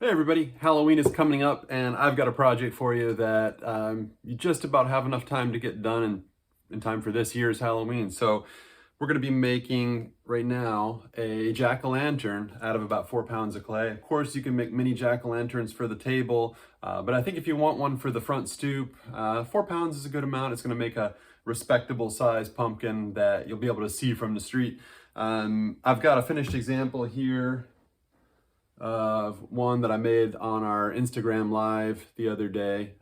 Hey everybody, Halloween is coming up and I've got a project for you that you just about have enough time to get done in time for this year's Halloween. So we're going to be making right now a jack-o'-lantern out of about 4 pounds of clay. Of course, you can make mini jack-o'-lanterns for the table, but I think if you want one for the front stoop, 4 pounds is a good amount. It's going to make a respectable size pumpkin that you'll be able to see from the street. I've got a finished example here of one that I made on our Instagram live the other day.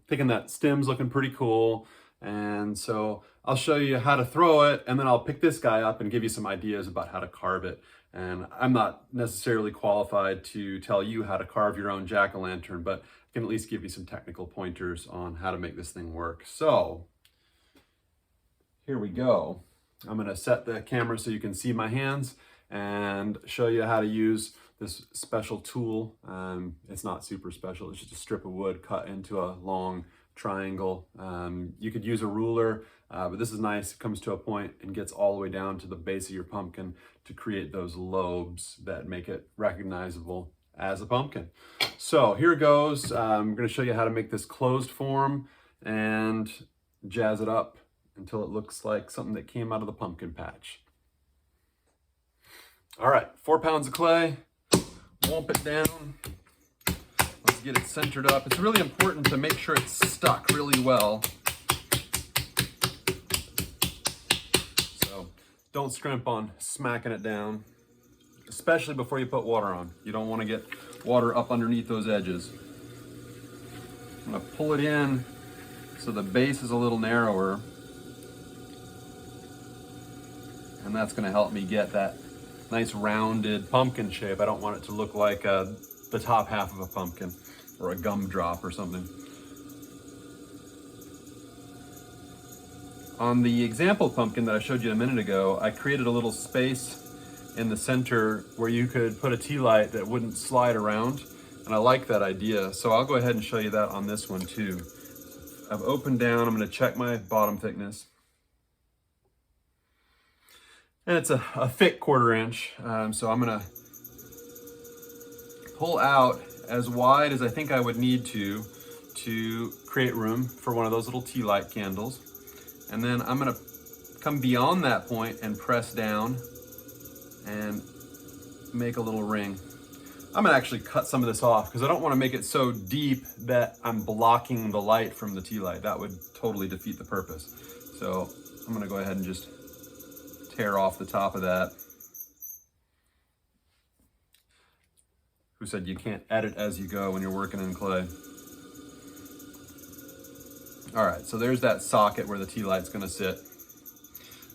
Thinking that stem's looking pretty cool. And so I'll show you how to throw it, and then I'll pick this guy up and give you some ideas about how to carve it. And I'm not necessarily qualified to tell you how to carve your own jack-o'-lantern, but I can at least give you some technical pointers on how to make this thing work. So here we go. I'm gonna set the camera so you can see my hands and show you how to use this special tool. It's not super special, it's just a strip of wood cut into a long triangle. You could use a ruler, but this is nice. It comes to a point and gets all the way down to the base of your pumpkin to create those lobes that make it recognizable as a pumpkin. So here it goes. I'm gonna show you how to make this closed form and jazz it up until it looks like something that came out of the pumpkin patch. All right, 4 pounds of clay, womp it down. Let's get it centered up. It's really important to make sure it's stuck really well. So don't scrimp on smacking it down, especially before you put water on. You don't want to get water up underneath those edges. I'm gonna pull it in so the base is a little narrower, and that's gonna help me get that nice rounded pumpkin shape. I don't want it to look like the top half of a pumpkin or a gumdrop or something. On the example pumpkin that I showed you a minute ago, I created a little space in the center where you could put a tea light that wouldn't slide around, and I like that idea. So I'll go ahead and show you that on this one too. I've opened down, I'm gonna check my bottom thickness. And it's a thick 1/4 inch. So I'm gonna pull out as wide as I think I would need to create room for one of those little tea light candles. And then I'm gonna come beyond that point and press down and make a little ring. I'm gonna actually cut some of this off because I don't wanna make it so deep that I'm blocking the light from the tea light. That would totally defeat the purpose. So I'm gonna go ahead and just tear off the top of that. Who said you can't edit as you go when you're working in clay? All right, so there's that socket where the tea light's gonna sit.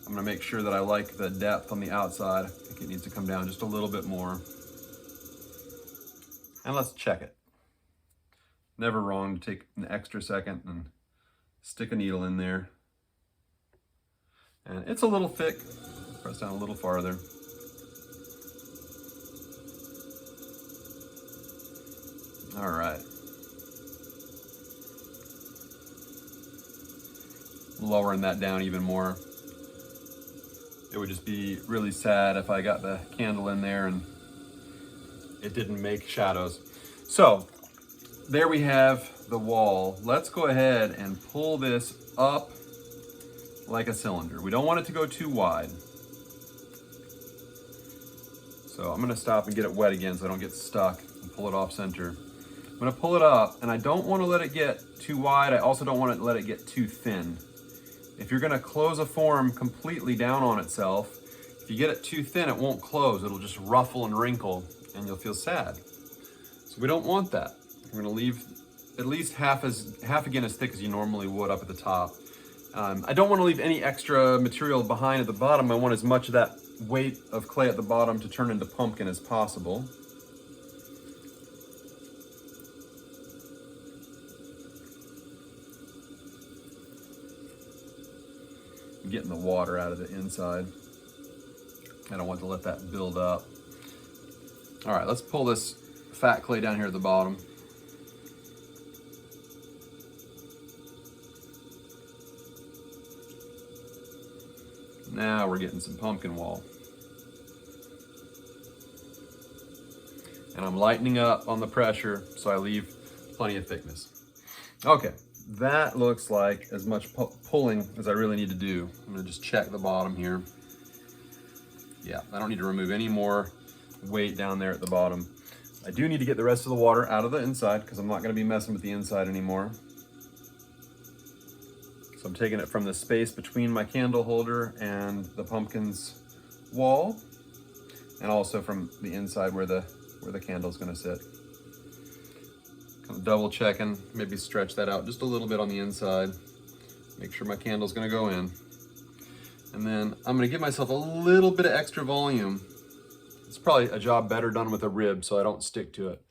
I'm gonna make sure that I like the depth on the outside. I think it needs to come down just a little bit more. And let's check it. Never wrong to take an extra second and stick a needle in there. And it's a little thick. Press down a little farther. All right. Lowering that down even more. It would just be really sad if I got the candle in there and it didn't make shadows. So there we have the wall. Let's go ahead and pull this up like a cylinder. We don't want it to go too wide. So I'm gonna stop and get it wet again so I don't get stuck and pull it off center. I'm gonna pull it up, and I don't wanna let it get too wide. I also don't wanna let it get too thin. If you're gonna close a form completely down on itself, if you get it too thin, it won't close. It'll just ruffle and wrinkle and you'll feel sad. So we don't want that. We're gonna leave at least half again as thick as you normally would up at the top. I don't wanna leave any extra material behind at the bottom. I want as much of that weight of clay at the bottom to turn into pumpkin as possible. Getting the water out of the inside. I don't want to let that build up. All right, let's pull this fat clay down here at the bottom. Now we're getting some pumpkin wall. and I'm lightening up on the pressure so I leave plenty of thickness. Okay, that looks like as much pulling as I really need to do. I'm gonna just check the bottom here. Yeah, I don't need to remove any more weight down there at the bottom. I do need to get the rest of the water out of the inside because I'm not gonna be messing with the inside anymore. So I'm taking it from the space between my candle holder and the pumpkin's wall, and also from the inside where the candle's gonna sit. Kind of double checking, maybe stretch that out just a little bit on the inside. Make sure my candle's gonna go in. And then I'm gonna give myself a little bit of extra volume. It's probably a job better done with a rib so I don't stick to it.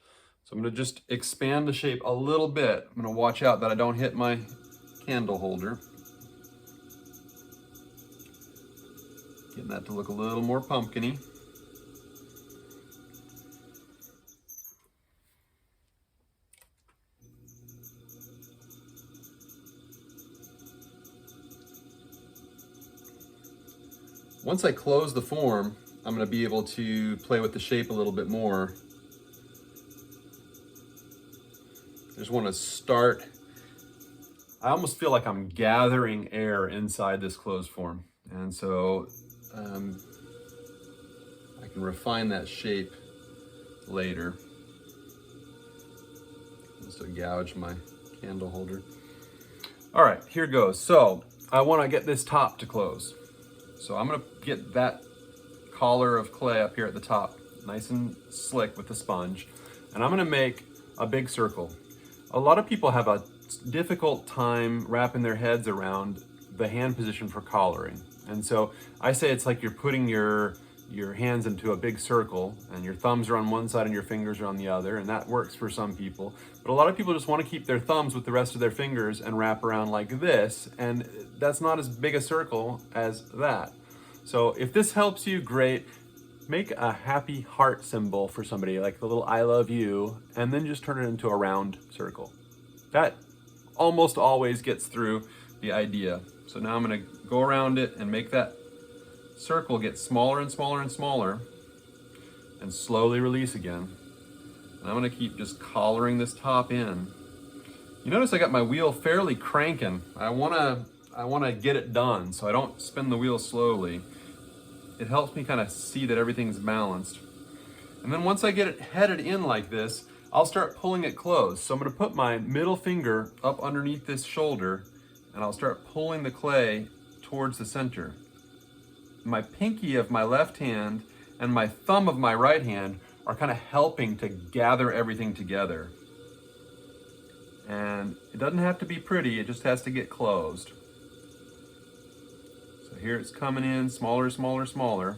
So I'm gonna just expand the shape a little bit. I'm gonna watch out that I don't hit my candle holder. Getting that to look a little more pumpkin-y. Once I close the form, I'm going to be able to play with the shape a little bit more. I just want to start. I almost feel like I'm gathering air inside this closed form. And so I can refine that shape later. Just to gouge my candle holder. All right, here goes. So I want to get this top to close. So I'm gonna get that collar of clay up here at the top, nice and slick with the sponge, and I'm gonna make a big circle. A lot of people have a difficult time wrapping their heads around the hand position for collaring. And so I say it's like you're putting your hands into a big circle and your thumbs are on one side and your fingers are on the other, and that works for some people. But a lot of people just want to keep their thumbs with the rest of their fingers and wrap around like this, and that's not as big a circle as that. So if this helps you, great. Make a happy heart symbol for somebody, like the little I love you, and then just turn it into a round circle. That almost always gets through the idea. So now I'm gonna go around it and make that circle get smaller and smaller and smaller, and slowly release again. And I'm gonna keep just collaring this top in. You notice I got my wheel fairly cranking. I wanna get it done, so I don't spin the wheel slowly. It helps me kind of see that everything's balanced. And then once I get it headed in like this, I'll start pulling it closed. So I'm gonna put my middle finger up underneath this shoulder, and I'll start pulling the clay towards the center. My pinky of my left hand and my thumb of my right hand are kind of helping to gather everything together. And it doesn't have to be pretty, it just has to get closed. So here it's coming in, smaller, smaller, smaller.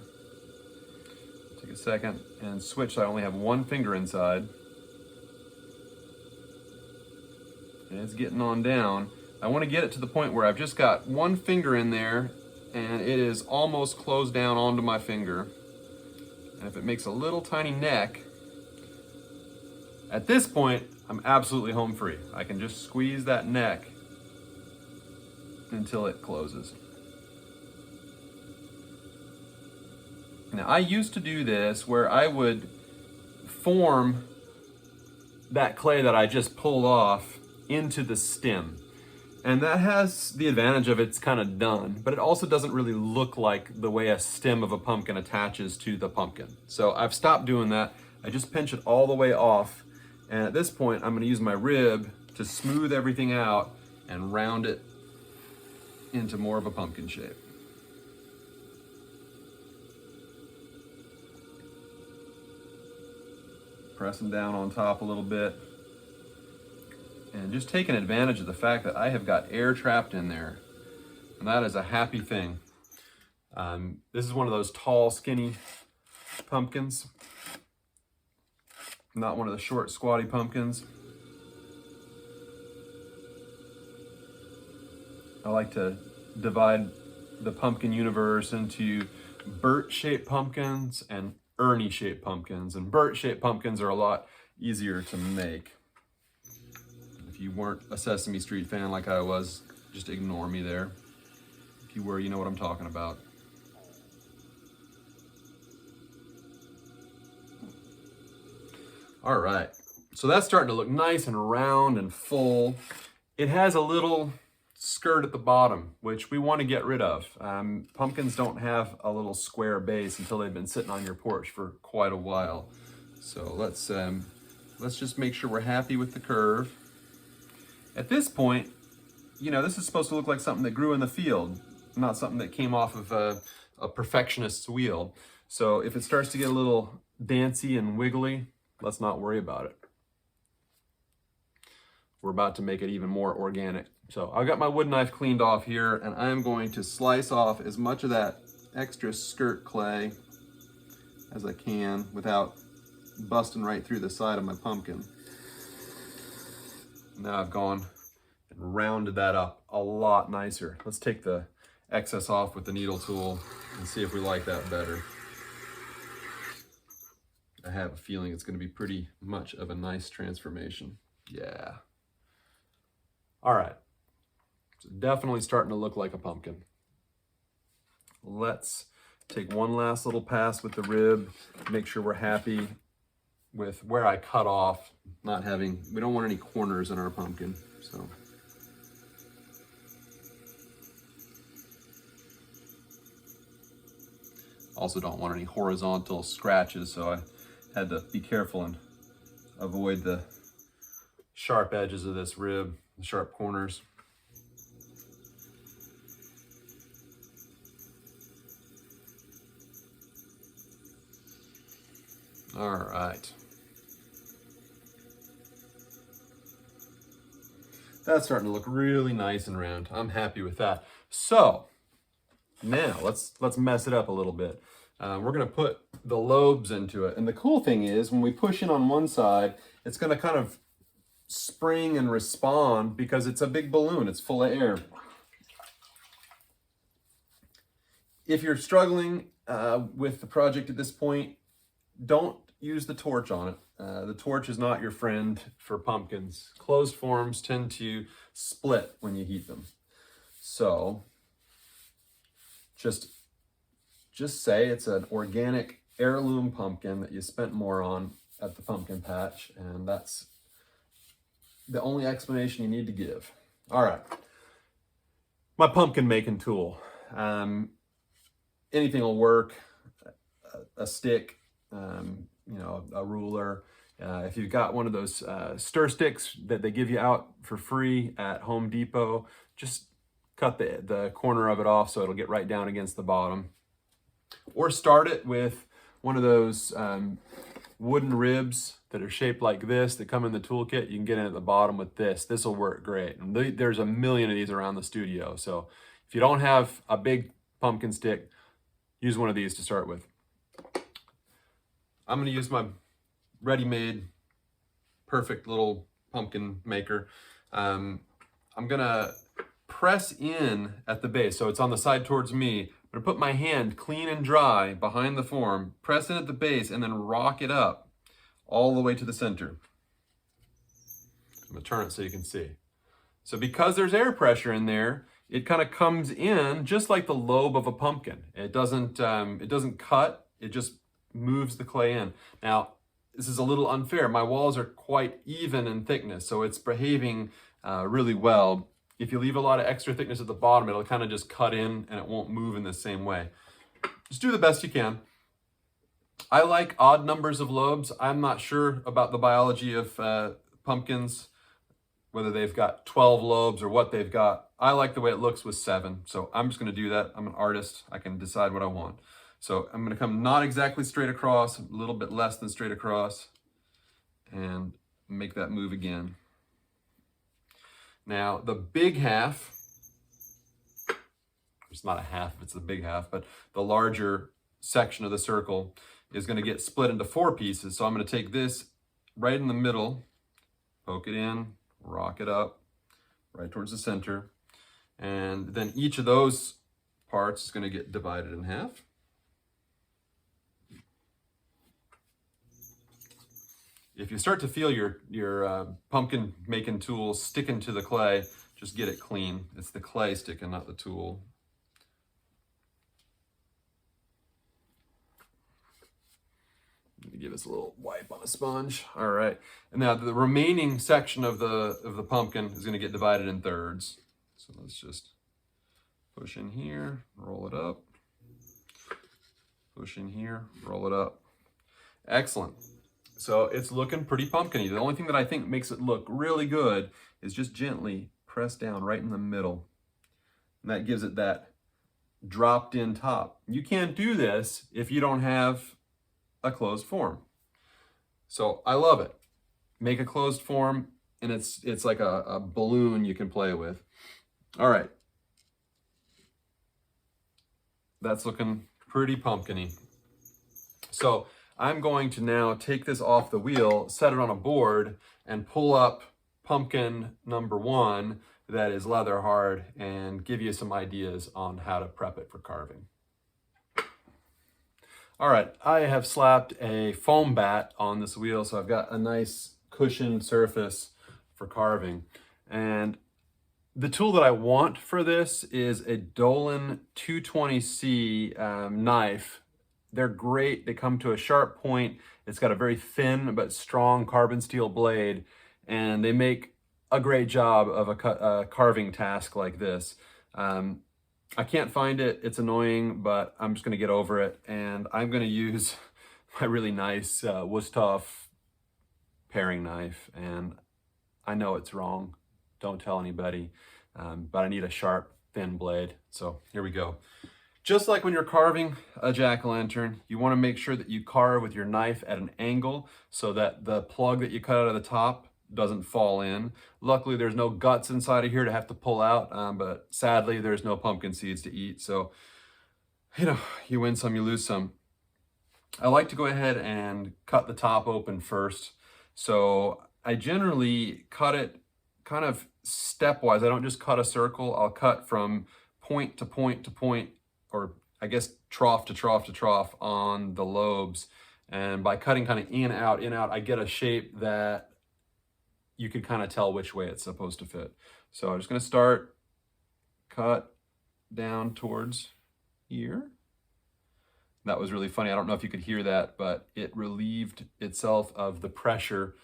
Take a second and switch so I only have one finger inside. And it's getting on down. I want to get it to the point where I've just got one finger in there and it is almost closed down onto my finger. And if it makes a little tiny neck, at this point, I'm absolutely home free. I can just squeeze that neck until it closes. Now, I used to do this where I would form that clay that I just pulled off into the stem. And that has the advantage of it's kind of done, but it also doesn't really look like the way a stem of a pumpkin attaches to the pumpkin. So I've stopped doing that. I just pinch it all the way off. And at this point, I'm gonna use my rib to smooth everything out and round it into more of a pumpkin shape. Pressing down on top a little bit. And just taking advantage of the fact that I have got air trapped in there. And that is a happy thing. This is one of those tall, skinny pumpkins. Not one of the short, squatty pumpkins. I like to divide the pumpkin universe into Burt-shaped pumpkins and Ernie-shaped pumpkins. And Burt-shaped pumpkins are a lot easier to make. If you weren't a Sesame Street fan like I was, just ignore me there. If you were, you know what I'm talking about. All right, so that's starting to look nice and round and full. It has a little skirt at the bottom, which we want to get rid of. Pumpkins don't have a little square base until they've been sitting on your porch for quite a while. So let's just make sure we're happy with the curve. At this point, you know, this is supposed to look like something that grew in the field, not something that came off of a perfectionist's wheel. So if it starts to get a little dancy and wiggly, let's not worry about it. We're about to make it even more organic. So I've got my wood knife cleaned off here, and I'm going to slice off as much of that extra skirt clay as I can without busting right through the side of my pumpkin. Now I've gone and rounded that up a lot nicer. Let's take the excess off with the needle tool and see if we like that better. I have a feeling it's going to be pretty much of a nice transformation. Yeah. All right. So definitely starting to look like a pumpkin. Let's take one last little pass with the rib, make sure we're happy with where I cut off, we don't want any corners in our pumpkin, so. Also don't want any horizontal scratches, so I had to be careful and avoid the sharp edges of this rib, the sharp corners. All right. That's starting to look really nice and round. I'm happy with that. So now let's mess it up a little bit. We're gonna put the lobes into it. And the cool thing is when we push in on one side, it's gonna kind of spring and respond because it's a big balloon, it's full of air. If you're struggling with the project at this point, don't use the torch on it. The torch is not your friend for pumpkins. Closed forms tend to split when you heat them. So just say it's an organic heirloom pumpkin that you spent more on at the pumpkin patch, and that's the only explanation you need to give. All right, my pumpkin making tool. Anything will work. A stick, you know, a ruler. If you've got one of those stir sticks that they give you out for free at Home Depot, just cut the corner of it off so it'll get right down against the bottom. Or start it with one of those wooden ribs that are shaped like this that come in the toolkit. You can get in at the bottom with this. This will work great. And there's a million of these around the studio. So if you don't have a big pumpkin stick, use one of these to start with. I'm going to use my ready-made perfect little pumpkin maker. I'm going to press in at the base, so it's on the side towards me. I'm going to put my hand clean and dry behind the form, press in at the base, and then rock it up all the way to the center. I'm going to turn it so you can see. So because there's air pressure in there, it kind of comes in just like the lobe of a pumpkin. It doesn't cut, it just moves the clay in. Now, this is a little unfair. My walls are quite even in thickness, so it's behaving really well. If you leave a lot of extra thickness at the bottom, it'll kind of just cut in and it won't move in the same way. Just do the best you can. I like odd numbers of lobes. I'm not sure about the biology of pumpkins, whether they've got 12 lobes or what they've got. I like the way it looks with 7, so I'm just going to do that. I'm an artist. I can decide what I want. So I'm going to come not exactly straight across, a little bit less than straight across, and make that move again. Now, the big half, it's not a half, it's the big half, but the larger section of the circle is going to get split into 4 pieces. So I'm going to take this right in the middle, poke it in, rock it up, right towards the center, and then each of those parts is going to get divided in half. If you start to feel your pumpkin making tool sticking to the clay, just get it clean. It's the clay sticking, not the tool. Give us a little wipe on a sponge. All right, and now the remaining section of the pumpkin is going to get divided in thirds. So let's just push in here, roll it up. Push in here, roll it up. Excellent. So it's looking pretty pumpkin-y. The only thing that I think makes it look really good is just gently press down right in the middle. And that gives it that dropped in top. You can't do this if you don't have a closed form. So I love it. Make a closed form and it's like a balloon you can play with. All right. That's looking pretty pumpkin-y. So I'm going to now take this off the wheel, set it on a board, and pull up pumpkin number 1 that is leather hard and give you some ideas on how to prep it for carving. All right, I have slapped a foam bat on this wheel, so I've got a nice cushioned surface for carving. And the tool that I want for this is a Dolan 220C knife. They're great. They come to a sharp point. It's got a very thin but strong carbon steel blade, and they make a great job of a carving task like this. I can't find it. It's annoying, but I'm just going to get over it, and I'm going to use my really nice Wusthof paring knife. And I know it's wrong. Don't tell anybody, but I need a sharp, thin blade. So here we go. Just like when you're carving a jack-o'-lantern, you want to make sure that you carve with your knife at an angle so that the plug that you cut out of the top doesn't fall in. Luckily, there's no guts inside of here to have to pull out, but sadly, there's no pumpkin seeds to eat. So, you know, you win some, you lose some. I like to go ahead and cut the top open first. So I generally cut it kind of stepwise. I don't just cut a circle. I'll cut from point to point to point, or I guess trough to trough to trough on the lobes. And by cutting kind of in, out, I get a shape that you can kind of tell which way it's supposed to fit. So I'm just going to start, cut down towards here. That was really funny. I don't know if you could hear that, but it relieved itself of the pressure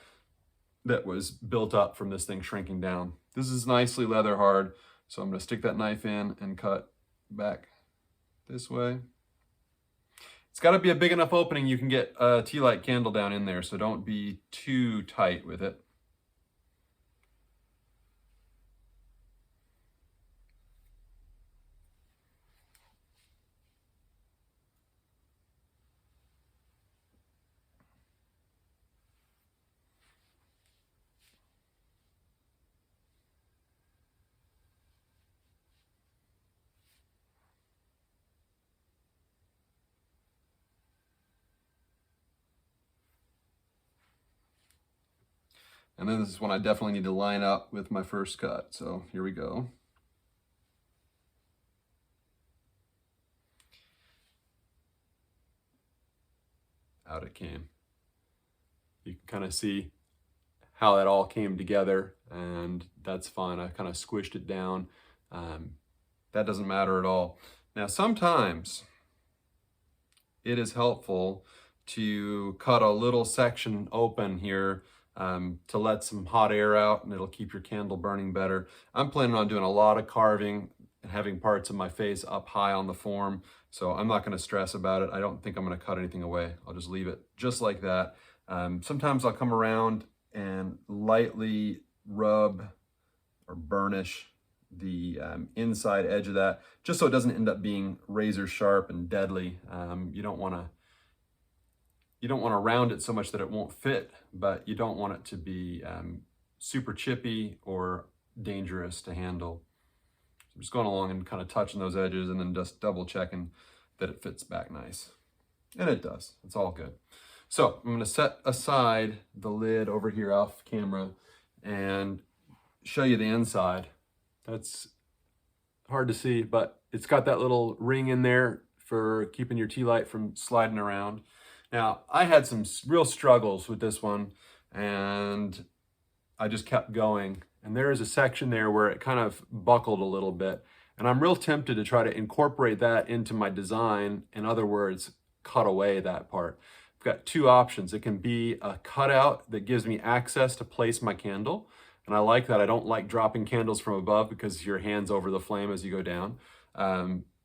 that was built up from this thing shrinking down. This is nicely leather hard, so I'm going to stick that knife in and cut back this way. It's got to be a big enough opening you can get a tea light candle down in there, so don't be too tight with it. And then this is when I definitely need to line up with my first cut. So here we go. Out it came. You can kind of see how that all came together, and that's fine. I kind of squished it down. That doesn't matter at all. Now, sometimes it is helpful to cut a little section open here to let some hot air out, and it'll keep your candle burning better. I'm planning on doing a lot of carving and having parts of my face up high on the form, so I'm not going to stress about it. I don't think I'm going to cut anything away. I'll just leave it just like that. Sometimes I'll come around and lightly rub or burnish the inside edge of that, just so it doesn't end up being razor sharp and deadly. You don't want to round it so much that it won't fit, but you don't want it to be super chippy or dangerous to handle. So I'm just going along and kind of touching those edges and then just double checking that it fits back nice. And it does. It's all good. So I'm going to set aside the lid over here off camera and show you the inside. That's hard to see, but it's got that little ring in there for keeping your tea light from sliding around. Now, I had some real struggles with this one, and I just kept going. And there is a section there where it kind of buckled a little bit. And I'm real tempted to try to incorporate that into my design. In other words, cut away that part. I've got two options. It can be a cutout that gives me access to place my candle. And I like that. I don't like dropping candles from above because your hand's over the flame as you go down.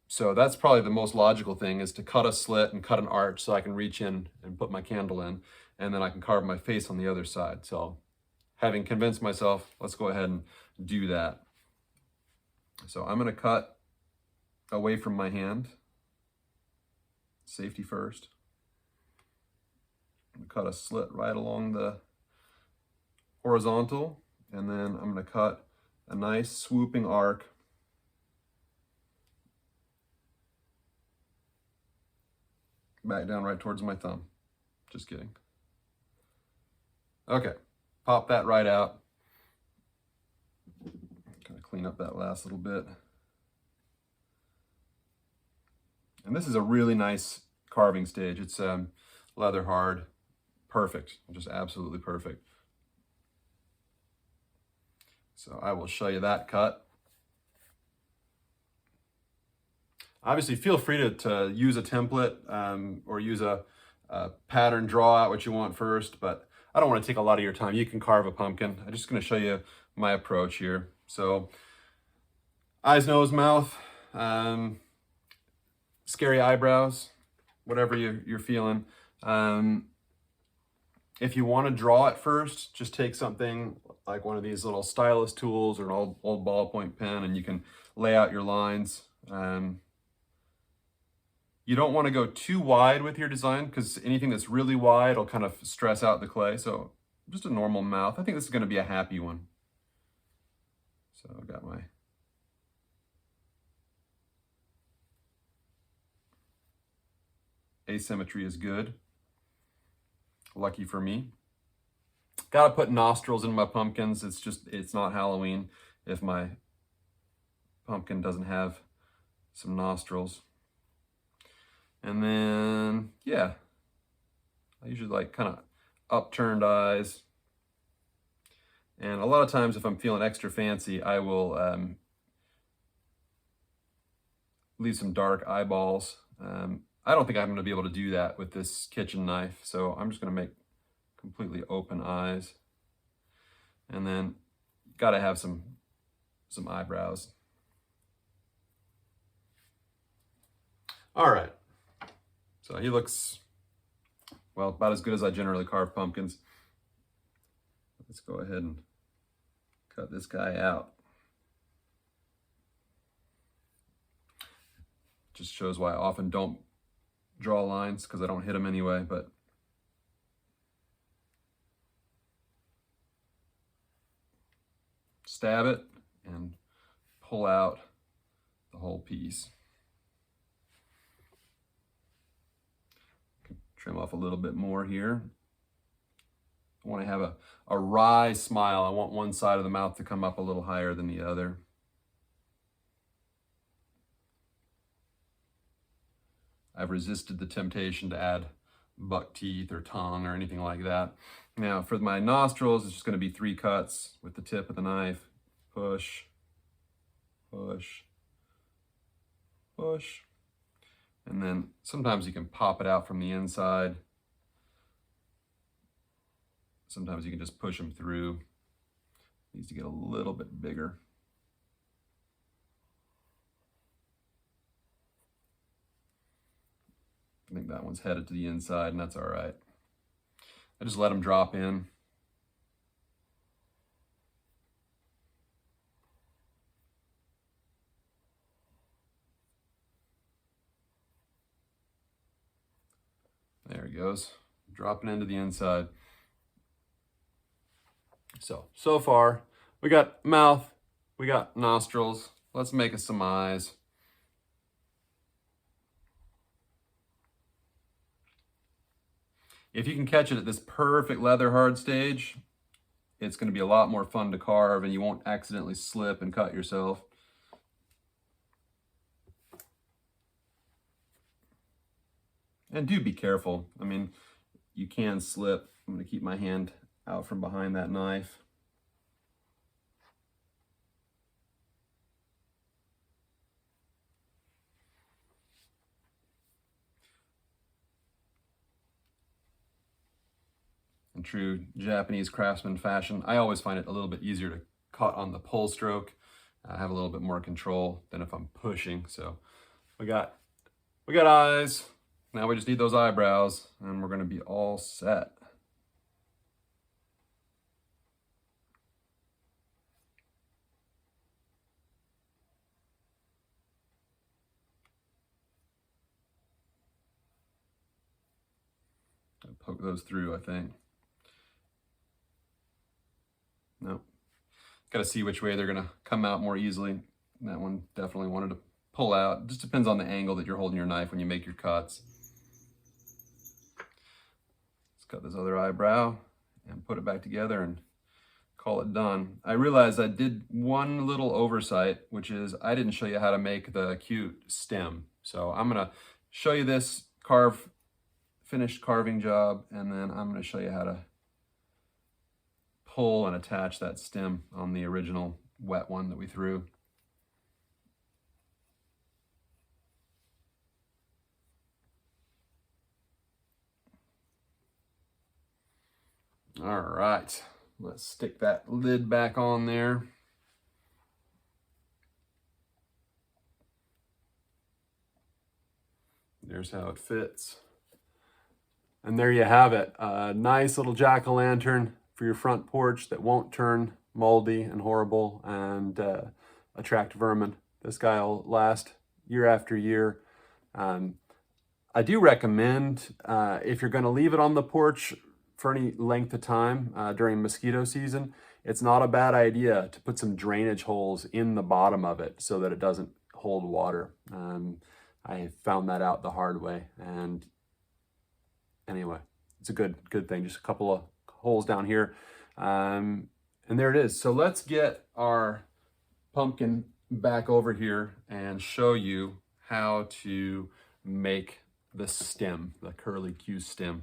So that's probably the most logical thing, is to cut a slit and cut an arch so I can reach in and put my candle in, and then I can carve my face on the other side. So having convinced myself, let's go ahead and do that. So I'm going to cut away from my hand. Safety first. I'm going to cut a slit right along the horizontal, and then I'm going to cut a nice swooping arc back down right towards my thumb. Just kidding. Okay, pop that right out. Kind of clean up that last little bit. And this is a really nice carving stage. It's leather hard, perfect, just absolutely perfect. So I will show you that cut. Obviously, feel free to use a template or use a pattern, draw out what you want first, but I don't want to take a lot of your time. You can carve a pumpkin. I'm just going to show you my approach here. So eyes, nose, mouth, scary eyebrows, whatever you're feeling. If you want to draw it first, just take something like one of these little stylus tools or an old ballpoint pen, and you can lay out your lines. You don't want to go too wide with your design, because anything that's really wide will kind of stress out the clay. So just a normal mouth. I think this is going to be a happy one. So I've got my asymmetry is good. Lucky for me. Gotta put nostrils in my pumpkins. It's not Halloween if my pumpkin doesn't have some nostrils. And then, yeah, I usually like kind of upturned eyes. And a lot of times if I'm feeling extra fancy, I will leave some dark eyeballs. I don't think I'm going to be able to do that with this kitchen knife, so I'm just going to make completely open eyes. And then got to have some eyebrows. All right. So he looks, well, about as good as I generally carve pumpkins. Let's go ahead and cut this guy out. Just shows why I often don't draw lines, because I don't hit them anyway, but stab it and pull out the whole piece. Trim off a little bit more here. I want to have a wry smile. I want one side of the mouth to come up a little higher than the other. I've resisted the temptation to add buck teeth or tongue or anything like that. Now for my nostrils, it's just going to be 3 cuts with the tip of the knife. Push, push, push. And then sometimes you can pop it out from the inside. Sometimes you can just push them through. It needs to get a little bit bigger. I think that one's headed to the inside, and that's all right. I just let them drop in. There he goes, dropping into the inside. So far, we got mouth, we got nostrils. Let's make us some eyes. If you can catch it at this perfect leather hard stage, it's going to be a lot more fun to carve, and you won't accidentally slip and cut yourself. And do be careful. I mean, you can slip. I'm going to keep my hand out from behind that knife. in true Japanese craftsman fashion. I always find it a little bit easier to cut on the pull stroke. I have a little bit more control than if I'm pushing. So we got eyes. Now we just need those eyebrows and we're gonna be all set. Poke those through, I think. No. Got to see which way they're going to come out more easily. That one definitely wanted to pull out. It just depends on the angle that you're holding your knife when you make your cuts. Let's cut this other eyebrow and put it back together and call it done. I realized I did one little oversight, which is I didn't show you how to make the cute stem. So I'm going to show you this finished carving job, and then I'm going to show you how to pull and attach that stem on the original wet one that we threw. All right, let's stick that lid back on there. There's how it fits. And there you have it. A nice little jack-o'-lantern for your front porch that won't turn moldy and horrible and attract vermin. This guy will last year after year. I do recommend, if you're gonna leave it on the porch for any length of time during mosquito season, it's not a bad idea to put some drainage holes in the bottom of it so that it doesn't hold water. I found that out the hard way, and anyway, it's a good thing. Just a couple of holes down here. And there it is. So let's get our pumpkin back over here and show you how to make the stem, the curly Q stem.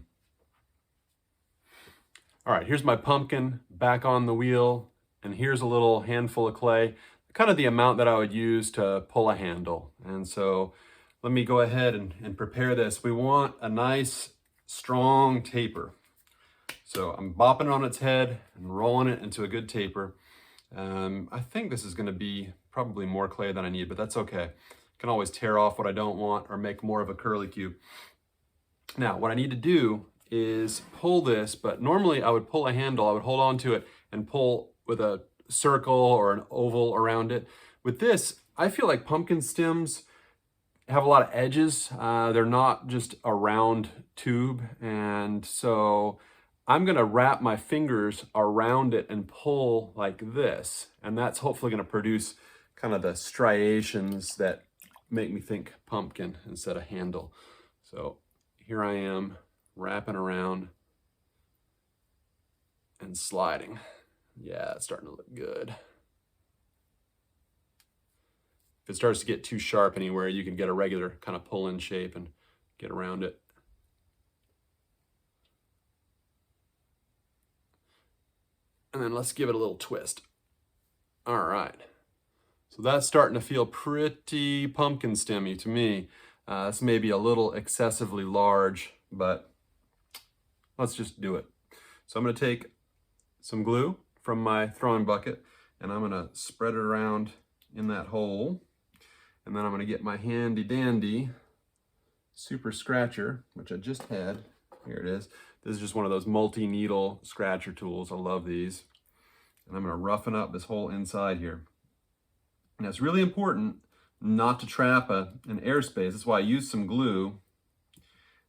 All right, here's my pumpkin back on the wheel, and here's a little handful of clay, kind of the amount that I would use to pull a handle. And so let me go ahead and prepare this. We want a nice strong taper. So I'm bopping it on its head and rolling it into a good taper. I think this is going to be probably more clay than I need, but that's okay. I can always tear off what I don't want or make more of a curly Q. Now, what I need to do is pull this, but normally I would pull a handle, I would hold on to it and pull with a circle or an oval around it. With this, I feel like pumpkin stems have a lot of edges. They're not just a round tube. And so I'm gonna wrap my fingers around it and pull like this. And that's hopefully gonna produce kind of the striations that make me think pumpkin instead of handle. So here I am wrapping around and sliding. Yeah, it's starting to look good. If it starts to get too sharp anywhere, you can get a regular kind of pull-in shape and get around it. And then let's give it a little twist. All right. So that's starting to feel pretty pumpkin stemmy to me. This may be a little excessively large, but let's just do it. So I'm going to take some glue from my throwing bucket and I'm going to spread it around in that hole. And then I'm going to get my handy dandy super scratcher, which I just had. Here it is. This is just one of those multi-needle scratcher tools. I love these. And I'm going to roughen up this whole inside here. And it's really important not to trap an airspace. That's why I use some glue.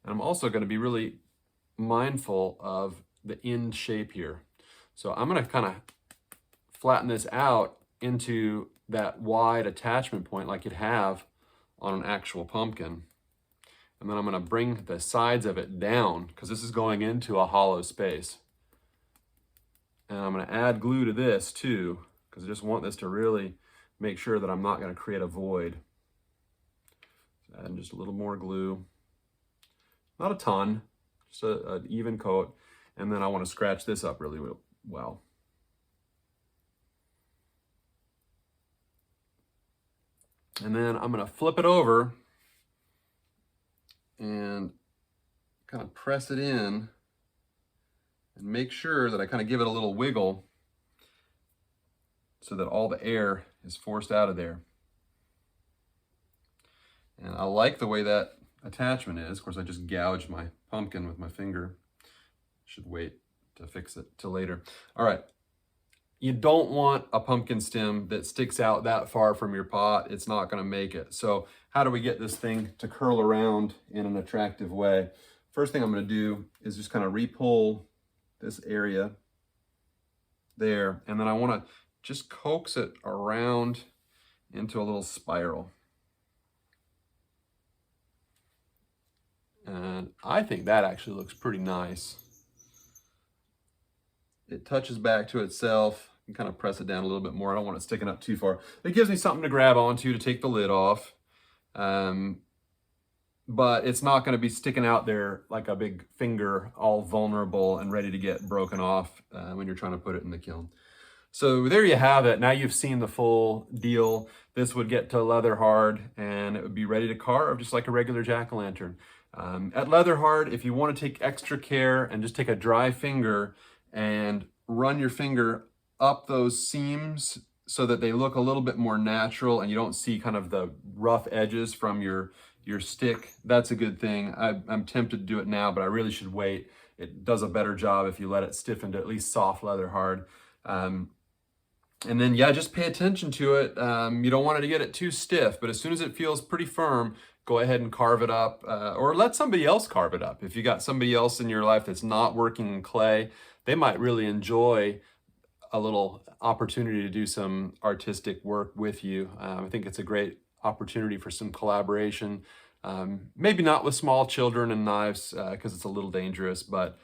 And I'm also going to be really mindful of the end shape here. So I'm going to kind of flatten this out into that wide attachment point like you'd have on an actual pumpkin. And then I'm going to bring the sides of it down because this is going into a hollow space. And I'm going to add glue to this too because I just want this to really make sure that I'm not going to create a void. So add just a little more glue. Not a ton, just an even coat. And then I want to scratch this up really well. And then I'm going to flip it over and kind of press it in and make sure that I kind of give it a little wiggle so that all the air is forced out of there. And I like the way that attachment is. Of course, I just gouged my pumpkin with my finger. Should wait to fix it till later. All right. You don't want a pumpkin stem that sticks out that far from your pot. It's not going to make it. So how do we get this thing to curl around in an attractive way? First thing I'm going to do is just kind of re-pull this area there. And then I want to just coax it around into a little spiral. And I think that actually looks pretty nice. It touches back to itself. You can kind of press it down a little bit more. I don't want it sticking up too far. It gives me something to grab onto to take the lid off. But it's not going to be sticking out there like a big finger, all vulnerable and ready to get broken off when you're trying to put it in the kiln. So there you have it. Now you've seen the full deal. This would get to leather hard and it would be ready to carve just like a regular jack-o'-lantern. At leather hard, if you want to take extra care and just take a dry finger and run your finger up those seams so that they look a little bit more natural and you don't see kind of the rough edges from your stick, that's a good thing. I'm tempted to do it now, but I really should wait. It does a better job if you let it stiffen to at least soft leather hard. And then, yeah, just pay attention to it. You don't want it to get it too stiff, but as soon as it feels pretty firm, go ahead and carve it up, or let somebody else carve it up. If you got somebody else in your life that's not working in clay, they might really enjoy a little opportunity to do some artistic work with you. I think it's a great opportunity for some collaboration. Maybe not with small children and knives, because it's a little dangerous, but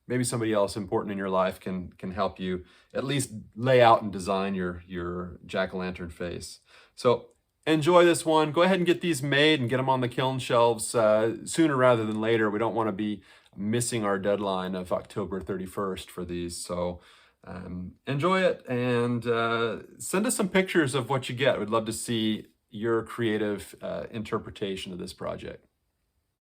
maybe somebody else important in your life can help you at least lay out and design your jack-o'-lantern face. So enjoy this one. Go ahead and get these made and get them on the kiln shelves sooner rather than later. We don't want to be missing our deadline of October 31st for these. So enjoy it and send us some pictures of what you get. We'd love to see your creative interpretation of this project.